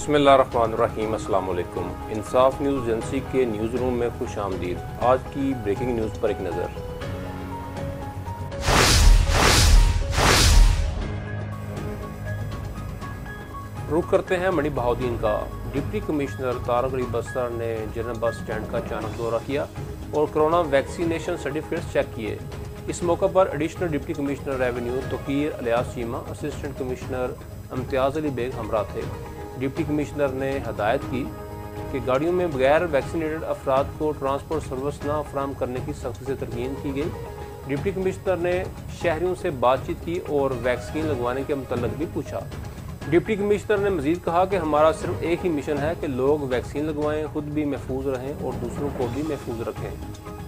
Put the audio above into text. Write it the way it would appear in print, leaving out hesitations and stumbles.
बिस्मिल्लाहिर्रहमानिर्रहीम। अस्सलाम वालेकुम। इंसाफ न्यूज़ एजेंसी के न्यूज़ रूम में खुश आमदीद। आज की ब्रेकिंग न्यूज़ पर एक नज़र। रुख करते हैं मंडी बहाउद्दीन का। डिप्टी कमिश्नर तारक अली बस्तर ने जनरल बस स्टैंड का अचानक दौरा किया और कोरोना वैक्सीनेशन सर्टिफिकेट्स चेक किए। इस मौका पर additional deputy commissioner revenue Tauqeer alias Cheema, assistant commissioner Imtiaz Ali Baig हमरा थे। डिप्टी कमिश्नर ने हदायत की कि गाड़ियों में बगैर वैक्सीनेटेड अफराद को ट्रांसपोर्ट सर्विस न फराहम करने की सख्ती से तरकीब की गई। डिप्टी कमिश्नर ने शहरियों से बातचीत की और वैक्सीन लगवाने के मुतल्लिक़ भी पूछा। डिप्टी कमिश्नर ने मज़ीद कहा कि हमारा सिर्फ एक ही मिशन है कि लोग वैक्सीन लगवाएं, खुद भी महफूज रहें और दूसरों को भी महफूज रखें।